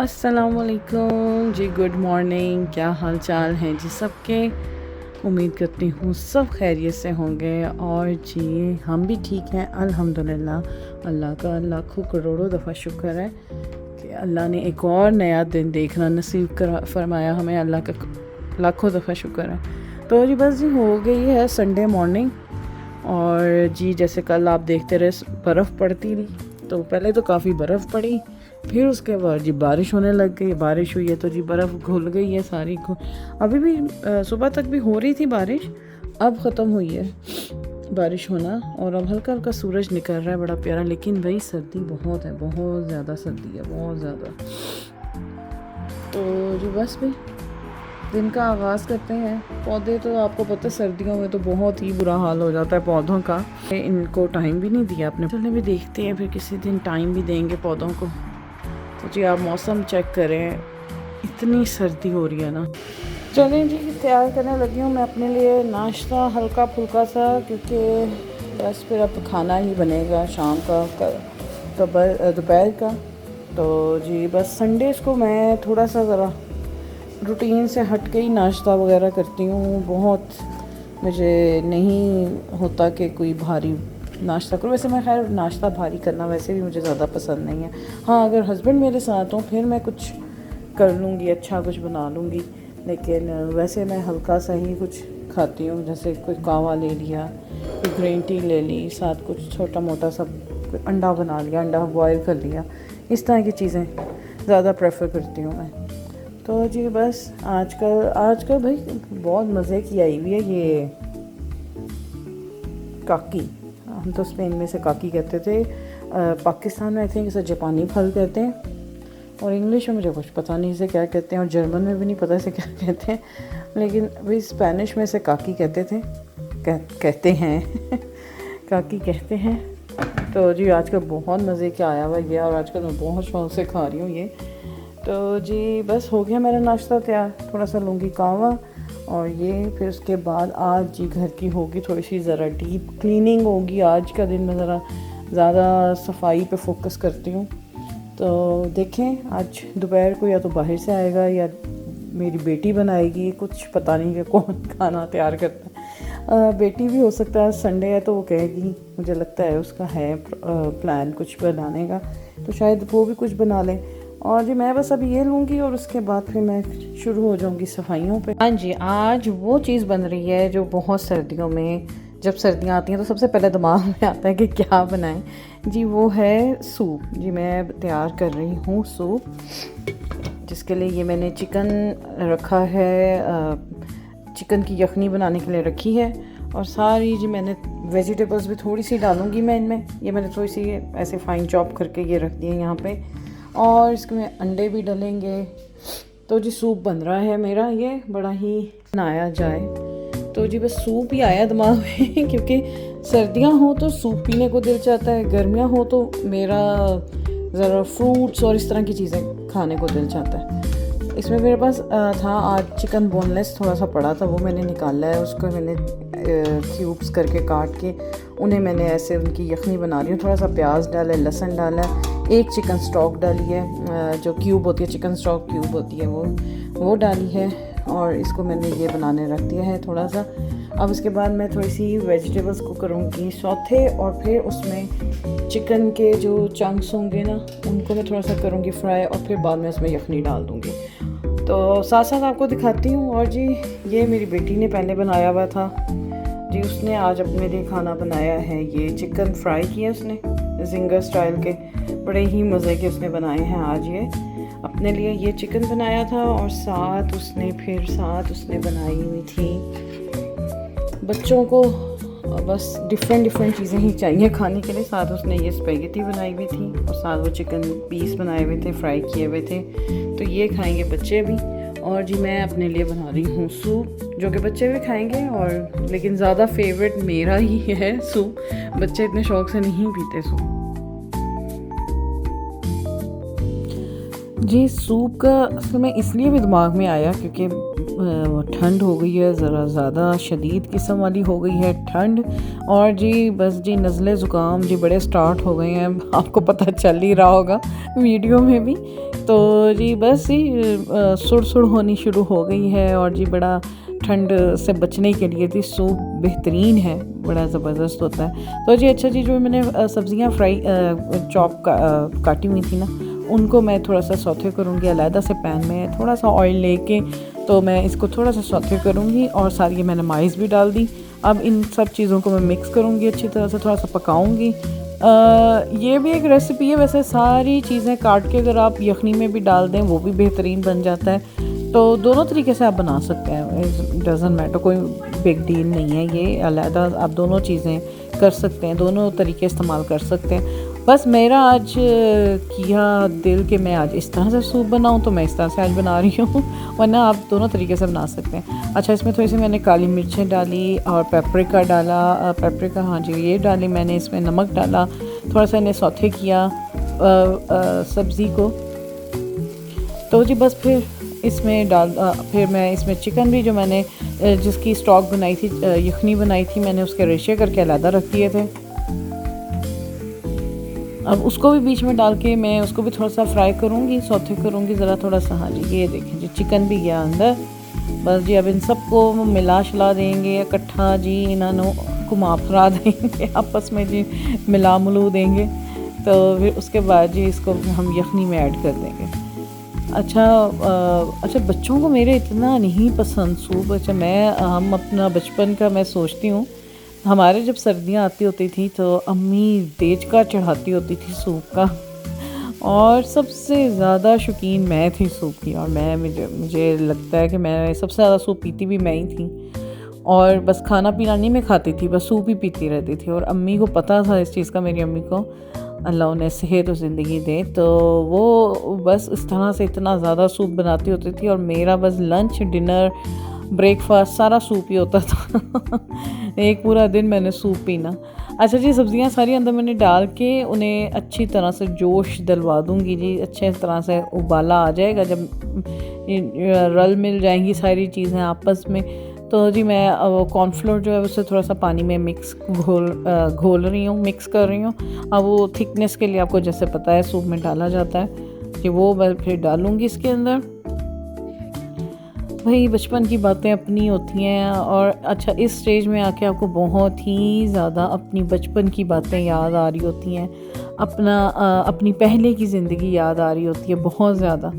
अस्सलामुअलैकुम जी, good morning. क्या हाल चाल हैं जी सबके। उम्मीद करती हूँ सब खैरियत से होंगे और जी हम भी ठीक हैं अल्हम्दुलिल्लाह। अल्लाह का लाखों करोड़ों दफ़ा शुक्र है कि अल्लाह ने एक और नया दिन देखना नसीब कर फरमाया हमें। अल्लाह का लाखों दफ़ा शुक्र है। तो जी बस जी हो गई है संडे मॉर्निंग और जी जैसे कल आप देखते रहे बर्फ़ पड़ती रही, तो पहले तो काफ़ी बर्फ़ पड़ी, फिर उसके बाद जी बारिश होने लग गई। बारिश हुई है तो जी बर्फ़ घुल गई है सारी अभी भी सुबह तक भी हो रही थी बारिश, अब ख़त्म हुई है बारिश होना और अब हल्का हल्का सूरज निकल रहा है बड़ा प्यारा। लेकिन भाई सर्दी बहुत है, बहुत ज़्यादा सर्दी है, बहुत ज़्यादा। तो जी बस भाई दिन का आगाज़ करते हैं। पौधे तो आपको पता है सर्दियों में तो बहुत ही बुरा हाल हो जाता है पौधों का। इनको टाइम भी नहीं दिया अपने, चलने भी देखते हैं, फिर किसी दिन टाइम भी देंगे पौधों को। तो जी आप मौसम चेक करें, इतनी सर्दी हो रही है ना। चलें जी तैयार करने लगी हूँ मैं अपने लिए नाश्ता हल्का फुल्का सा, क्योंकि बस फिर अब खाना ही बनेगा शाम का दोपहर का। तो जी बस संडेज़ को मैं थोड़ा सा ज़रा रूटीन से हट के ही नाश्ता वगैरह करती हूँ। बहुत मुझे नहीं होता कि कोई भारी नाश्ता करूँ। वैसे मैं खैर नाश्ता भारी करना वैसे भी मुझे ज़्यादा पसंद नहीं है। हाँ, अगर हस्बैंड मेरे साथ हों फिर मैं कुछ कर लूँगी, अच्छा कुछ बना लूँगी, लेकिन वैसे मैं हल्का सा ही कुछ खाती हूँ। जैसे कोई कहवा ले लिया, कोई ग्रीन टी ले ली, साथ कुछ छोटा मोटा सा अंडा बना लिया, अंडा बॉयल कर लिया, इस तरह की चीज़ें ज़्यादा प्रेफर करती हूँ मैं। तो जी बस आजकल भाई बहुत मज़े की आई हुई है ये काकी। हम तो स्पेन में से काकी कहते थे, पाकिस्तान में आई थिंक इसे जापानी फल कहते हैं, और इंग्लिश में मुझे कुछ पता नहीं इसे क्या कहते हैं, और जर्मन में भी नहीं पता इसे क्या कहते हैं, लेकिन भाई स्पेनिश में से काकी कहते थे, कहते हैं काकी कहते हैं। तो जी आजकल बहुत मज़े का आया हुआ ये, और आजकल मैं बहुत शौक़ से खा रही हूँ ये। तो जी बस हो गया मेरा नाश्ता तैयार। थोड़ा सा लूँगी कहवा और ये, फिर उसके बाद आज जी घर की होगी थोड़ी सी ज़रा डीप क्लीनिंग होगी। आज का दिन मैं ज़रा ज़्यादा सफाई पे फोकस करती हूँ। तो देखें आज दोपहर को या तो बाहर से आएगा या मेरी बेटी बनाएगी, कुछ पता नहीं कि कौन खाना तैयार करता है। बेटी भी हो सकता है, संडे है तो वो कहेगी, मुझे लगता है उसका है प्लान कुछ बनाने का, तो शायद वो भी कुछ बना लें। और जी मैं बस अभी ये लूँगी और उसके बाद फिर मैं शुरू हो जाऊँगी सफाइयों पे। हाँ जी, आज वो चीज़ बन रही है जो बहुत सर्दियों में, जब सर्दियाँ आती हैं तो सबसे पहले दिमाग में आता है कि क्या बनाएं। जी वो है सूप। जी मैं तैयार कर रही हूँ सूप, जिसके लिए ये मैंने चिकन रखा है, चिकन की यखनी बनाने के लिए रखी है, और सारी जी मैंने वेजिटेबल्स भी थोड़ी सी डालूँगी मैं इनमें। ये मैंने थोड़ी सी ऐसे फाइन चॉप करके ये रख दिए यहाँ पे, और इसमें अंडे भी डलेंगे। तो जी सूप बन रहा है मेरा, ये बड़ा ही बनाया जाए। तो जी बस सूप ही आया दिमाग में क्योंकि सर्दियाँ हो तो सूप पीने को दिल चाहता है, गर्मियाँ हो तो मेरा ज़रा फ्रूट्स और इस तरह की चीज़ें खाने को दिल चाहता है। इसमें मेरे पास था आज चिकन बोनलेस थोड़ा सा पड़ा था, वो मैंने निकाला है, उसको मैंने क्यूब्स करके काट के उन्हें मैंने ऐसे उनकी यखनी बना रही हूँ। थोड़ा सा प्याज डाला है, लहसुन डाला है, एक चिकन स्टॉक डाली है, जो क्यूब होती है, चिकन स्टॉक क्यूब होती है वो डाली है, और इसको मैंने ये बनाने रख दिया है थोड़ा सा। अब उसके बाद मैं थोड़ी सी वेजिटेबल्स को करूँगी सौथे, और फिर उसमें चिकन के जो चंक्स होंगे ना उनको मैं थोड़ा सा करूँगी फ्राई, और फिर बाद में उसमें यखनी डाल दूँगी। तो साथ साथ आपको दिखाती हूँ। और जी ये मेरी बेटी ने पहले बनाया हुआ था जी, उसने आज अपने लिए खाना बनाया है, ये चिकन फ्राई किया उसने जिंगर स्टाइल के, बड़े ही मज़े के उसने बनाए हैं आज। ये अपने लिए ये चिकन बनाया था, और साथ उसने बनाई हुई थी बच्चों को बस डिफरेंट चीज़ें ही चाहिए खाने के लिए। साथ उसने ये स्पेगेटी बनाई हुई थी, और साथ वो चिकन पीस बनाए हुए थे, फ्राई किए हुए थे, तो ये खाएंगे बच्चे भी। और जी मैं अपने लिए बना रही हूँ सूप, जो कि बच्चे भी खाएंगे, और लेकिन ज़्यादा फेवरेट मेरा ही है सूप। बच्चे इतने शौक से नहीं पीते सूप। जी सूप का असल में इसलिए भी दिमाग में आया क्योंकि ठंड हो गई है, ज़रा ज़्यादा शदीद किस्म वाली हो गई है ठंड, और जी बस जी नज़ले ज़ुकाम जी बड़े स्टार्ट हो गए हैं, आपको पता चल ही रहा होगा वीडियो में भी। तो जी बस ही सुड़ सुड़ होनी शुरू हो गई है और जी बड़ा ठंड से बचने के लिए जी सूप बेहतरीन है, बड़ा ज़बरदस्त होता है। तो जी अच्छा जी, जो मैंने सब्ज़ियाँ फ्राई काटी हुई थी ना, उनको मैं थोड़ा सा सौथे करूँगी अलहदा से पैन में, थोड़ा सा ऑयल लेके तो मैं इसको थोड़ा सा सौथे करूँगी और सारी ये मैंने माइस भी डाल दी। अब इन सब चीज़ों को मैं मिक्स करूँगी अच्छी तरह से, थोड़ा सा पकाऊँगी। ये भी एक रेसिपी है वैसे, सारी चीज़ें काट के अगर आप यखनी में भी डाल दें वो भी बेहतरीन बन जाता है। तो दोनों तरीके से आप बना सकते हैं, इट डज़न्ट मैटर, कोई बिग डील नहीं है ये, अलहदा आप दोनों चीज़ें कर सकते हैं, दोनों तरीके इस्तेमाल कर सकते हैं। बस मेरा आज किया दिल कि मैं आज इस तरह से सूप बनाऊं तो मैं इस तरह से आज बना रही हूँ, वरना आप दोनों तरीके से बना सकते हैं। अच्छा, इसमें थोड़ी सी मैंने काली मिर्चें डाली और पेपरिका डाला, पेपरिका हाँ जी ये डाली मैंने, इसमें नमक डाला, थोड़ा सा इन्हें सौथे किया सब्ज़ी को। तो जी बस फिर इसमें फिर मैं इसमें चिकन भी जो मैंने जिसकी स्टॉक बनाई थी, यखनी बनाई थी मैंने, उसके रेशे करके अलहदा रख दिए थे। अब उसको भी बीच में डाल के मैं उसको भी थोड़ा सा फ्राई करूँगी, सौथे करूँगी ज़रा थोड़ा सा। हाँ जी ये देखें जी, चिकन भी गया अंदर। बस जी अब इन सबको मिला शिला देंगे इकट्ठा जी, इन्होंने घुमा फिरा देंगे आपस में जी, मिला मुलू देंगे। तो फिर उसके बाद जी इसको हम यखनी में ऐड कर देंगे। अच्छा बच्चों को मेरे इतना नहीं पसंद सूप। अच्छा हम अपना बचपन का मैं सोचती हूँ, हमारे जब सर्दियाँ आती होती थी तो अम्मी देज का चढ़ाती होती थी सूप का, और सबसे ज़्यादा शौकीन मैं थी सूप की। और मुझे लगता है कि मैं सबसे ज़्यादा सूप पीती भी मैं ही थी, और बस खाना पीना नहीं मैं खाती थी, बस सूप ही पीती रहती थी। और अम्मी को पता था इस चीज़ का, मेरी अम्मी को अल्लाह उन्हें सेहत और ज़िंदगी दे, तो वो बस इस तरह से इतना ज़्यादा सूप बनाती होती थी, और मेरा बस लंच डिनर ब्रेकफास्ट सारा सूप ही होता था एक पूरा दिन मैंने सूप पीना। अच्छा जी, सब्ज़ियाँ सारी अंदर मैंने डाल के उन्हें अच्छी तरह से जोश दिलवा दूँगी जी, अच्छे तरह से उबाला आ जाएगा जब रल मिल जाएंगी सारी चीज़ें आपस में। तो जी मैं कॉर्नफ्लोर जो है उससे थोड़ा सा पानी में घोल रही हूँ, मिक्स कर रही हूँ। अब वो थिकनेस के लिए आपको जैसे पता है सूप में डाला जाता है कि वो मैं फिर डालूँगी इसके अंदर। भाई बचपन की बातें अपनी होती हैं, और अच्छा इस स्टेज में आके आपको बहुत ही ज़्यादा अपनी बचपन की बातें याद आ रही होती हैं, अपनी पहले की ज़िंदगी याद आ रही होती है बहुत ज़्यादा।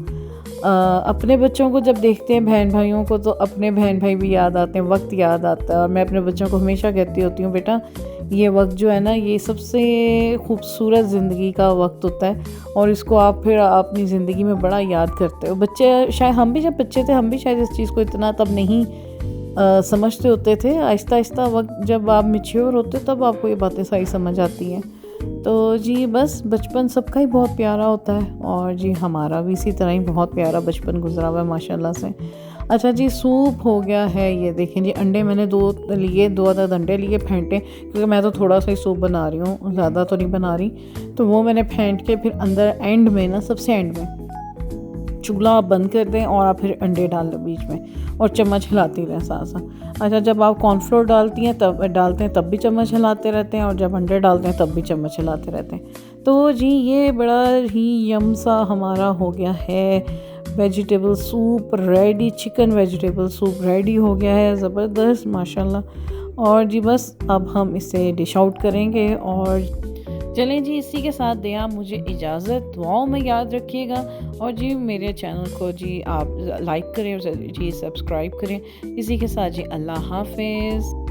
अपने बच्चों को जब देखते हैं, बहन भाइयों को, तो अपने बहन भाई भी याद आते हैं, वक्त याद आता है। और मैं अपने बच्चों को हमेशा कहती होती हूँ, बेटा ये वक्त जो है ना, ये सबसे खूबसूरत ज़िंदगी का वक्त होता है, और इसको आप फिर अपनी ज़िंदगी में बड़ा याद करते हो। बच्चे शायद, हम भी जब बच्चे थे हम भी शायद इस चीज़ को इतना तब नहीं समझते होते थे। आहिस्ता आहिस्ता वक्त जब आप मैच्योर होते तब आपको ये बातें सारी समझ आती हैं। तो जी बस बचपन सबका ही बहुत प्यारा होता है, और जी हमारा भी इसी तरह ही बहुत प्यारा बचपन गुजरा हुआ है माशाल्लाह से। अच्छा जी, सूप हो गया है, ये देखें जी, अंडे मैंने 2 अदद अंडे लिए फेंटे, क्योंकि मैं तो थोड़ा सा ही सूप बना रही हूँ, ज़्यादा तो नहीं बना रही। तो वो मैंने फेंट के फिर अंदर एंड में ना, सबसे एंड में चूल्हा आप बंद कर दें और आप फिर अंडे डाल दें बीच में, और चम्मच हिलाती रहें साथ साथ। अच्छा, जब आप कॉर्नफ्लोर डालते हैं तब भी चम्मच हिलाते रहते हैं, और जब अंडे डालते हैं तब भी चम्मच हिलाते रहते हैं। तो जी ये बड़ा ही यम सा हमारा हो गया है vegetable soup ready, chicken vegetable soup ready हो गया है, ज़बरदस्त माशाल्लाह। और जी बस अब हम इसे डिश आउट करेंगे, और चलें जी इसी के साथ दें आप मुझे इजाज़त, दुआओं में याद रखिएगा। और जी मेरे चैनल को जी आप लाइक करें और जी सब्सक्राइब करें। इसी के साथ जी अल्लाह हाफिज़।